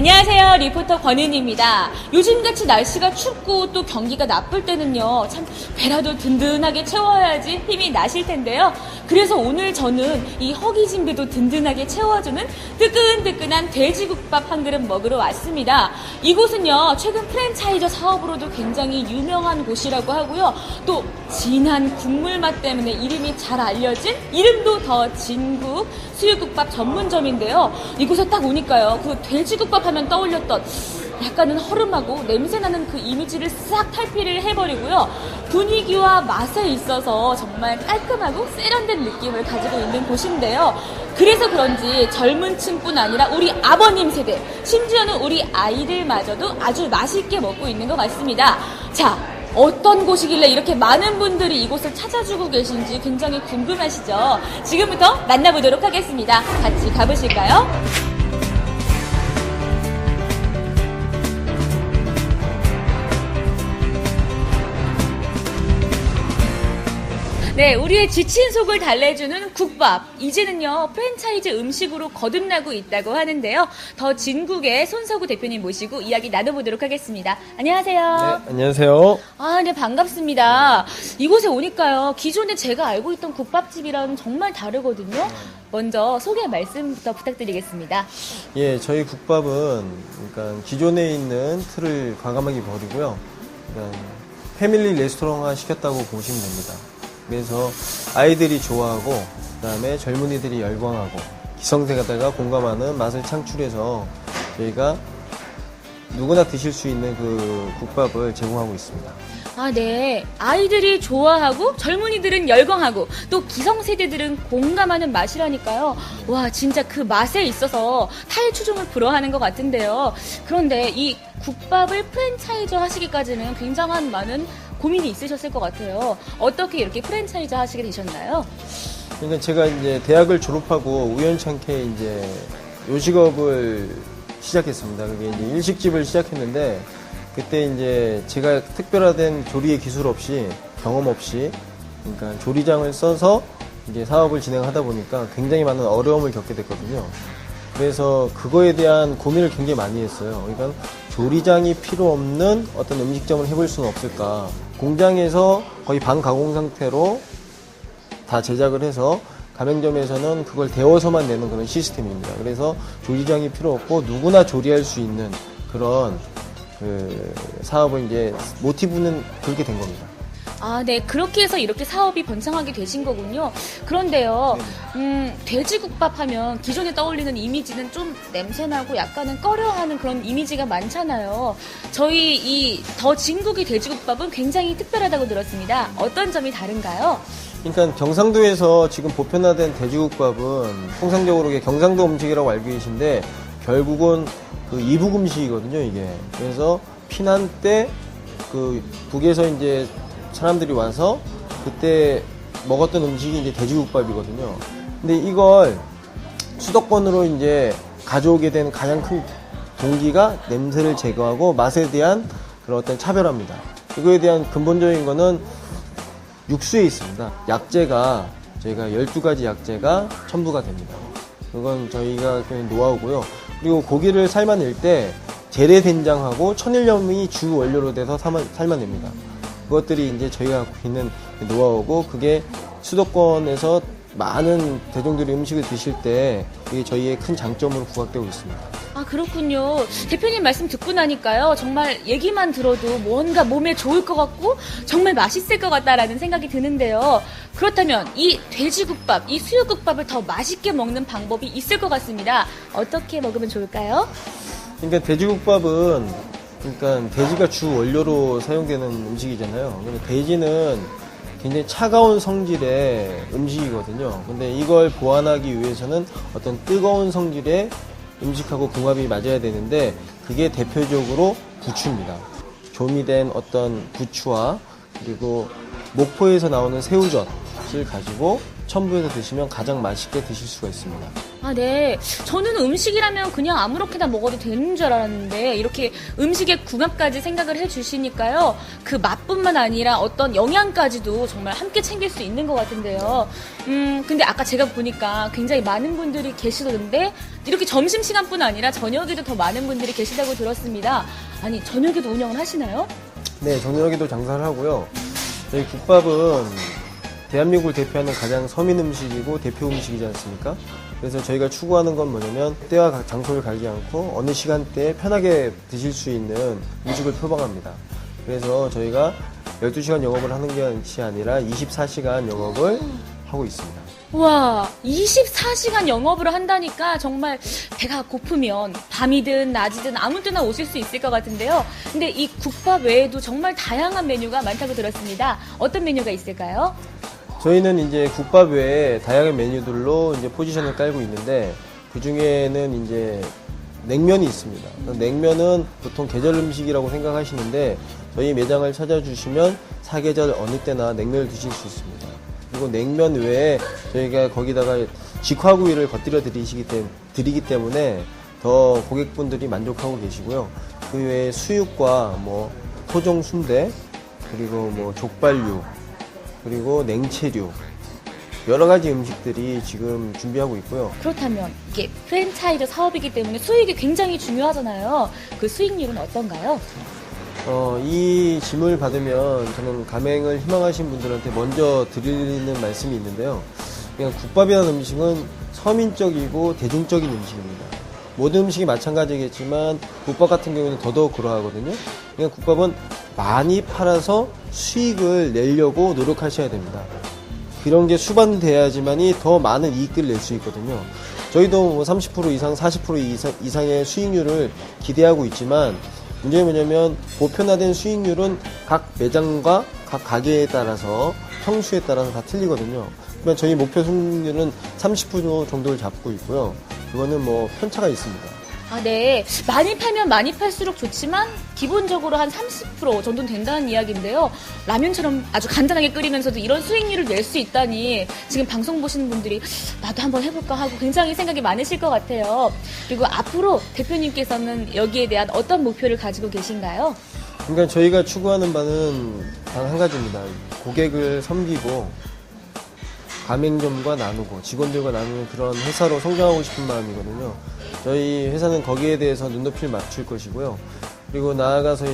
안녕하세요. 리포터 권은희입니다. 요즘같이 날씨가 춥고 또 경기가 나쁠 때는요. 참 배라도 든든하게 채워야지 힘이 나실 텐데요. 그래서 오늘 저는 이 허기진 배도 든든하게 채워주는 뜨끈뜨끈한 돼지국밥 한 그릇 먹으러 왔습니다. 이곳은요. 최근 프랜차이저 사업으로도 굉장히 유명한 곳이라고 하고요. 또 진한 국물 맛 때문에 이름이 잘 알려진 이름도 더 진국 수육국밥 전문점인데요. 이곳에 딱 오니까요. 그 돼지국밥 하면 떠올렸던 약간은 허름하고 냄새나는 그 이미지를 싹 탈피를 해버리고요. 분위기와 맛에 있어서 정말 깔끔하고 세련된 느낌을 가지고 있는 곳인데요. 그래서 그런지 젊은 층뿐 아니라 우리 아버님 세대, 심지어는 우리 아이들마저도 아주 맛있게 먹고 있는 것 같습니다. 자, 어떤 곳이길래 이렇게 많은 분들이 이곳을 찾아주고 계신지 굉장히 궁금하시죠? 지금부터 만나보도록 하겠습니다. 같이 가보실까요? 네, 우리의 지친 속을 달래주는 국밥. 이제는요, 프랜차이즈 음식으로 거듭나고 있다고 하는데요. 더 진국의 손석우 대표님 모시고 이야기 나눠보도록 하겠습니다. 안녕하세요. 네, 안녕하세요. 네, 반갑습니다. 이곳에 오니까요, 기존에 제가 알고 있던 국밥집이랑 정말 다르거든요. 먼저 소개 말씀부터 부탁드리겠습니다. 예, 저희 국밥은 그러니까 기존에 있는 틀을 과감하게 버리고요. 그러니까 패밀리 레스토랑화 시켰다고 보시면 됩니다. 그래서 아이들이 좋아하고 그다음에 젊은이들이 열광하고 기성세대가 공감하는 맛을 창출해서 저희가 누구나 드실 수 있는 그 국밥을 제공하고 있습니다. 네. 아이들이 좋아하고 젊은이들은 열광하고 또 기성세대들은 공감하는 맛이라니까요. 와, 진짜 그 맛에 있어서 탈추종을 불허하는 것 같은데요. 그런데 이 국밥을 프랜차이저 하시기까지는 굉장한 많은 고민이 있으셨을 것 같아요. 어떻게 이렇게 프랜차이저 하시게 되셨나요? 그러니까 제가 이제 대학을 졸업하고 우연찮게 이제 요식업을 시작했습니다. 그게 이제 일식집을 시작했는데 그때 이제 제가 특별화된 조리의 기술 없이 경험 없이 그러니까 조리장을 써서 이제 사업을 진행하다 보니까 굉장히 많은 어려움을 겪게 됐거든요. 그래서 그거에 대한 고민을 굉장히 많이 했어요. 그러니까 조리장이 필요 없는 어떤 음식점을 해볼 수는 없을까. 공장에서 거의 반가공 상태로 다 제작을 해서 가맹점에서는 그걸 데워서만 내는 그런 시스템입니다. 그래서 조리장이 필요 없고 누구나 조리할 수 있는 그런 그 사업을 이제 모티브는 그렇게 된 겁니다. 네. 그렇게 해서 이렇게 사업이 번창하게 되신 거군요. 그런데요, 돼지국밥 하면 기존에 떠올리는 이미지는 좀 냄새나고 약간은 꺼려하는 그런 이미지가 많잖아요. 저희 이 더 진국의 돼지국밥은 굉장히 특별하다고 들었습니다. 어떤 점이 다른가요? 그러니까 경상도에서 지금 보편화된 돼지국밥은 통상적으로 경상도 음식이라고 알고 계신데 결국은 그 이북 음식이거든요, 이게. 그래서 피난 때 그 북에서 이제 사람들이 와서 그때 먹었던 음식이 이제 돼지국밥이거든요. 근데 이걸 수도권으로 이제 가져오게 된 가장 큰 동기가 냄새를 제거하고 맛에 대한 그런 어떤 차별화입니다. 이거에 대한 근본적인 거는 육수에 있습니다. 약재가 저희가 12가지 약재가 첨부가 됩니다. 그건 저희가 그냥 노하우고요. 그리고 고기를 삶아낼 때 재래된장하고 천일염이 주 원료로 돼서 삶아냅니다. 그것들이 이제 저희가 갖고 있는 노하우고 그게 수도권에서 많은 대중들이 음식을 드실 때 이게 저희의 큰 장점으로 부각되고 있습니다. 그렇군요. 대표님 말씀 듣고 나니까요. 정말 얘기만 들어도 뭔가 몸에 좋을 것 같고 정말 맛있을 것 같다라는 생각이 드는데요. 그렇다면 이 돼지국밥, 이 수육국밥을 더 맛있게 먹는 방법이 있을 것 같습니다. 어떻게 먹으면 좋을까요? 그러니까 돼지국밥은 그러니까 돼지가 주 원료로 사용되는 음식이잖아요. 근데 돼지는 굉장히 차가운 성질의 음식이거든요. 근데 이걸 보완하기 위해서는 어떤 뜨거운 성질의 음식하고 궁합이 맞아야 되는데 그게 대표적으로 부추입니다. 조미된 어떤 부추와 그리고 목포에서 나오는 새우젓을 가지고 첨부해서 드시면 가장 맛있게 드실 수가 있습니다. 아, 네. 저는 음식이라면 그냥 아무렇게나 먹어도 되는 줄 알았는데 이렇게 음식의 궁합까지 생각을 해주시니까요. 그 맛뿐만 아니라 어떤 영양까지도 정말 함께 챙길 수 있는 것 같은데요. 근데 아까 제가 보니까 굉장히 많은 분들이 계시던데 이렇게 점심시간뿐 아니라 저녁에도 더 많은 분들이 계시다고 들었습니다. 아니, 저녁에도 운영을 하시나요? 네, 저녁에도 장사를 하고요. 저희 국밥은 대한민국을 대표하는 가장 서민 음식이고 대표 음식이지 않습니까? 그래서 저희가 추구하는 건 뭐냐면 때와 장소를 가리지 않고 어느 시간대에 편하게 드실 수 있는 음식을 표방합니다. 그래서 저희가 12시간 영업을 하는 것이 아니라 24시간 영업을 하고 있습니다. 와, 24시간 영업을 한다니까 정말 배가 고프면 밤이든 낮이든 아무 때나 오실 수 있을 것 같은데요. 근데 이 국밥 외에도 정말 다양한 메뉴가 많다고 들었습니다. 어떤 메뉴가 있을까요? 저희는 이제 국밥 외에 다양한 메뉴들로 이제 포지션을 깔고 있는데 그 중에는 이제 냉면이 있습니다. 냉면은 보통 계절 음식이라고 생각하시는데 저희 매장을 찾아주시면 사계절 어느 때나 냉면을 드실 수 있습니다. 그리고 냉면 외에 저희가 거기다가 직화구이를 곁들여 드리기 때문에 더 고객분들이 만족하고 계시고요. 그 외에 수육과 뭐 토종 순대 그리고 뭐 족발류 그리고 냉채류 여러 가지 음식들이 지금 준비하고 있고요. 그렇다면 이게 프랜차이즈 사업이기 때문에 수익이 굉장히 중요하잖아요. 그 수익률은 어떤가요? 이 짐을 받으면 저는 가맹을 희망하신 분들한테 먼저 드리는 말씀이 있는데요. 그냥 국밥이라는 음식은 서민적이고 대중적인 음식입니다. 모든 음식이 마찬가지겠지만 국밥 같은 경우는 더더욱 그러하거든요. 그냥 국밥은 많이 팔아서 수익을 내려고 노력하셔야 됩니다. 그런 게 수반돼야지만이 더 많은 이익을 낼 수 있거든요. 저희도 뭐 30% 이상, 40% 이상의 수익률을 기대하고 있지만 문제는 뭐냐면 보편화된 수익률은 각 매장과 각 가게에 따라서 평수에 따라서 다 틀리거든요. 그러면 저희 목표 수익률은 30% 정도를 잡고 있고요. 그거는 뭐 편차가 있습니다. 아, 네. 많이 팔면 많이 팔수록 좋지만 기본적으로 한 30% 정도는 된다는 이야기인데요. 라면처럼 아주 간단하게 끓이면서도 이런 수익률을 낼 수 있다니 지금 방송 보시는 분들이 나도 한번 해볼까 하고 굉장히 생각이 많으실 것 같아요. 그리고 앞으로 대표님께서는 여기에 대한 어떤 목표를 가지고 계신가요? 그러니까 저희가 추구하는 바는 단 한 가지입니다. 고객을 섬기고 가맹점과 나누고 직원들과 나누는 그런 회사로 성장하고 싶은 마음이거든요. 저희 회사는 거기에 대해서 눈높이를 맞출 것이고요. 그리고 나아가서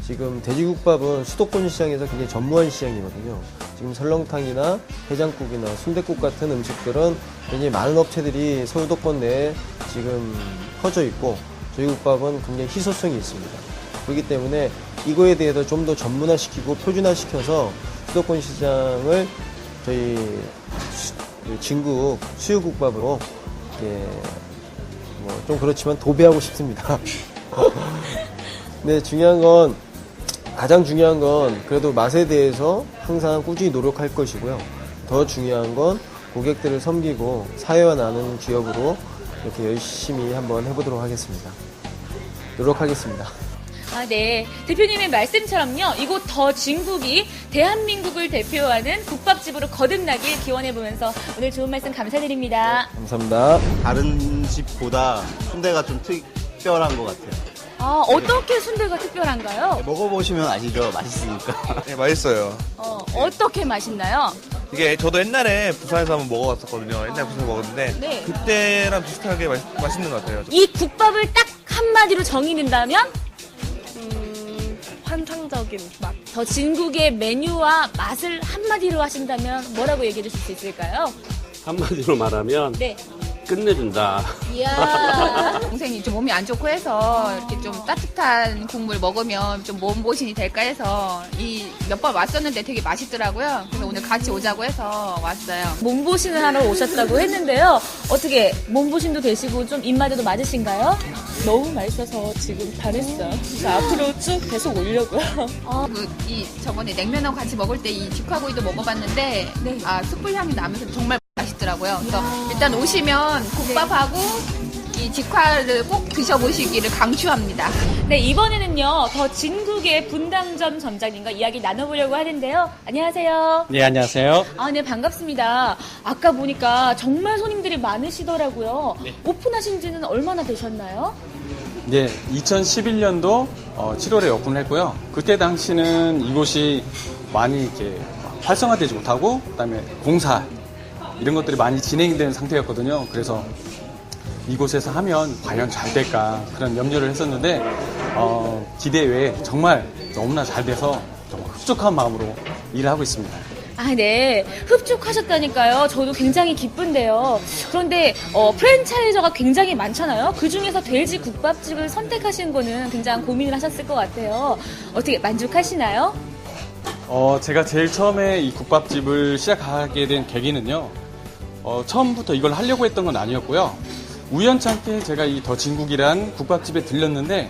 지금 돼지국밥은 수도권 시장에서 굉장히 전무한 시장이거든요. 지금 설렁탕이나 해장국이나 순댓국 같은 음식들은 굉장히 많은 업체들이 서울도권 내에 지금 퍼져 있고 저희 국밥은 굉장히 희소성이 있습니다. 그렇기 때문에 이거에 대해서 좀 더 전문화시키고 표준화시켜서 수도권 시장을 저희 진국 수육국밥으로 뭐 좀 그렇지만 도배하고 싶습니다. 네, 가장 중요한 건 그래도 맛에 대해서 항상 꾸준히 노력할 것이고요. 더 중요한 건 고객들을 섬기고 사회와 나누는 기업으로 이렇게 열심히 한번 해보도록 하겠습니다. 노력하겠습니다. 아, 네. 대표님의 말씀처럼요. 이곳 더 진국이 대한민국을 대표하는 국밥집으로 거듭나길 기원해보면서 오늘 좋은 말씀 감사드립니다. 감사합니다. 다른 집보다 순대가 좀 특별한 것 같아요. 아, 어떻게 순대가 특별한가요? 먹어보시면 아시죠? 맛있으니까. 네, 맛있어요. 어떻게 맛있나요? 이게 저도 옛날에 부산에서 한번 먹어봤었거든요. 옛날 부산에서 먹었는데 네. 그때랑 비슷하게 맛있는 것 같아요. 이 국밥을 딱 한마디로 정의는다면? 환상적인 맛. 더 진국의 메뉴와 맛을 한마디로 하신다면 뭐라고 얘기해 주실 수 있을까요? 한마디로 말하면 네. 끝내준다. 이야. 동생이 좀 몸이 안 좋고 해서 이렇게 좀 따뜻한 국물 먹으면 좀 몸보신이 될까 해서 이 몇 번 왔었는데 되게 맛있더라고요. 그래서 오늘 같이 오자고 해서 왔어요. 몸보신을 하러 오셨다고 했는데요. 어떻게 몸보신도 되시고 좀 입맛에도 맞으신가요? 너무 맛있어서 지금 반했어요. 자, 앞으로 쭉 계속 오려고요. 저번에 냉면하고 같이 먹을 때 이 직화구이도 먹어봤는데 숯불 향이 나면서 정말 맛있더라고요. 그래서 일단 오시면 국밥하고 이 직화를 꼭 드셔보시기를 강추합니다. 네, 이번에는요, 더 진국의 분당점 점장님과 이야기 나눠보려고 하는데요. 안녕하세요. 네, 안녕하세요. 아, 네, 반갑습니다. 아까 보니까 정말 손님들이 많으시더라고요. 오픈하신 지는 얼마나 되셨나요? 네, 2011년도 7월에 오픈을 했고요. 그때 당시는 이곳이 많이 이렇게 활성화되지 못하고, 그다음에 공사 이런 것들이 많이 진행된 상태였거든요. 그래서 이곳에서 하면 과연 잘 될까 그런 염려를 했었는데 기대 외에 정말 너무나 잘 돼서 정말 흡족한 마음으로 일을 하고 있습니다. 아, 네. 흡족하셨다니까요. 저도 굉장히 기쁜데요. 그런데 프랜차이저가 굉장히 많잖아요. 그중에서 돼지 국밥집을 선택하신 거는 굉장히 고민을 하셨을 것 같아요. 어떻게 만족하시나요? 제가 제일 처음에 이 국밥집을 시작하게 된 계기는요. 처음부터 이걸 하려고 했던 건 아니었고요. 우연찮게 제가 이 더 진국이란 국밥집에 들렸는데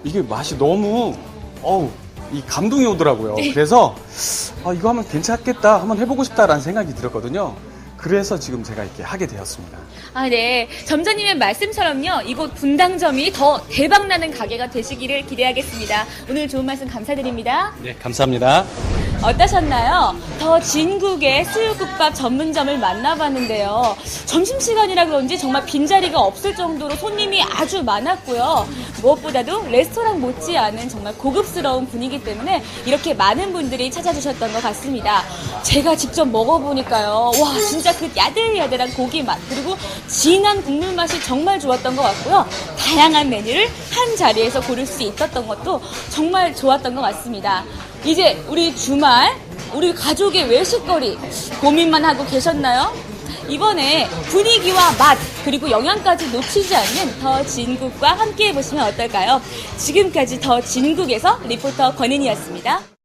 이게 맛이 너무 이 감동이 오더라고요. 그래서 이거 하면 괜찮겠다, 한번 해보고 싶다라는 생각이 들었거든요. 그래서 지금 제가 이렇게 하게 되었습니다. 아, 네. 점장님의 말씀처럼요. 이곳 분당점이 더 대박나는 가게가 되시기를 기대하겠습니다. 오늘 좋은 말씀 감사드립니다. 네, 감사합니다. 어떠셨나요? 더 진국의 수육국밥 전문점을 만나봤는데요. 점심시간이라 그런지 정말 빈자리가 없을 정도로 손님이 아주 많았고요. 무엇보다도 레스토랑 못지않은 정말 고급스러운 분위기 때문에 이렇게 많은 분들이 찾아주셨던 것 같습니다. 제가 직접 먹어보니까요. 와, 진짜 그 야들야들한 고기 맛, 그리고 진한 국물 맛이 정말 좋았던 것 같고요. 다양한 메뉴를 한 자리에서 고를 수 있었던 것도 정말 좋았던 것 같습니다. 이제 우리 주말, 우리 가족의 외식거리 고민만 하고 계셨나요? 이번에 분위기와 맛, 그리고 영양까지 놓치지 않는 더 진국과 함께 해보시면 어떨까요? 지금까지 더 진국에서 리포터 권은이었습니다.